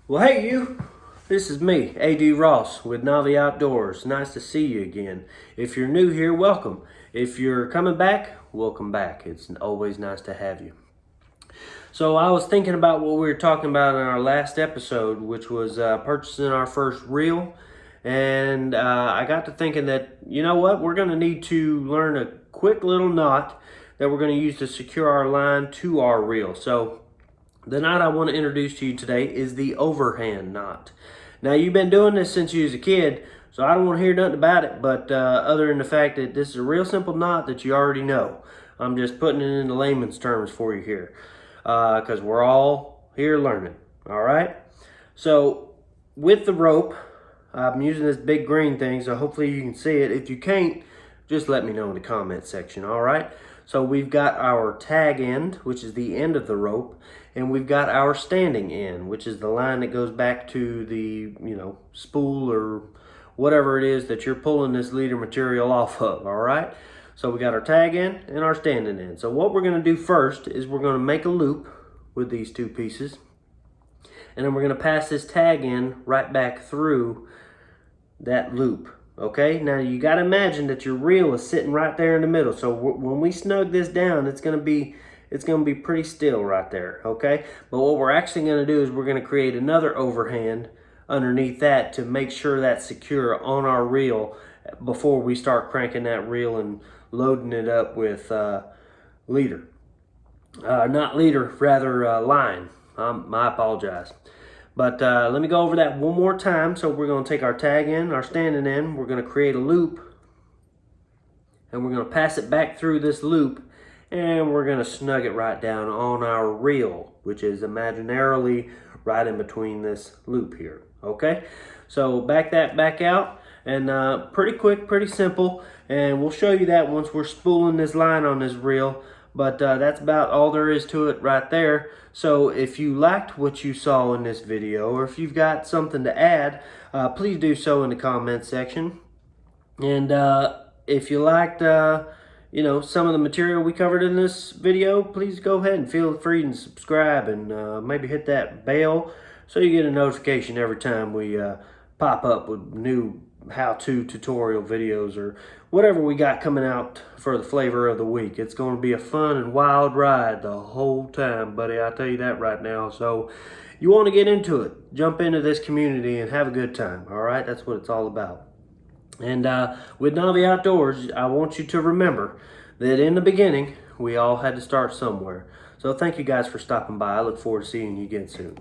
Well, hey you, this is me, A.D. Ross with Novi Outdoors. Nice to see you again. If you're new here, welcome. If you're coming back, welcome back. It's always nice to have you. So I was thinking about what we were talking about in our last episode, which was purchasing our first reel. And I got to thinking that, you know what, we're going to need to learn a quick little knot that we're going to use to secure our line to our reel. So the knot I want to introduce to you today is the overhand knot. Now, you've been doing this since you was a kid, so I don't want to hear nothing about it, but other than the fact that this is a real simple knot that you already know. I'm just putting it into layman's terms for you here, because we're all here learning, all right? So with the rope, I'm using this big green thing, so hopefully you can see it. If you can't, just let me know in the comment section, all right? So we've got our tag end, which is the end of the rope, and we've got our standing end, which is the line that goes back to the, spool or whatever it is that you're pulling this leader material off of, all right? So we got our tag end and our standing end. So what we're gonna do first is we're gonna make a loop with these two pieces, and then we're gonna pass this tag end right back through that loop. Okay, now you got to imagine that your reel is sitting right there in the middle. So when we snug this down, it's gonna be pretty still right there. Okay, but what we're actually gonna do is we're gonna create another overhand underneath that to make sure that's secure on our reel before we start cranking that reel and loading it up with leader. Not leader, rather line. I apologize. But let me go over that one more time. So we're going to take our tag in, our standing in, we're going to create a loop, and we're going to pass it back through this loop, and we're going to snug it right down on our reel, which is imaginarily right in between this loop here. Okay, so back that back out, and pretty quick, pretty simple, and we'll show you that once we're spooling this line on this reel. But that's about all there is to it right there. So if you liked what you saw in this video, or if you've got something to add, please do so in the comment section. And if you liked some of the material we covered in this video, please go ahead and feel free to subscribe, and maybe hit that bell so you get a notification every time we pop up with new how-to tutorial videos or whatever we got coming out for the flavor of the week. It's going to be a fun and wild ride the whole time, buddy. I'll tell you that right now. So you want to get into it, jump into this community and have a good time. All right, that's what it's all about. And with Novi Outdoors, I want you to remember that in the beginning we all had to start somewhere. So thank you guys for stopping by. I look forward to seeing you again soon.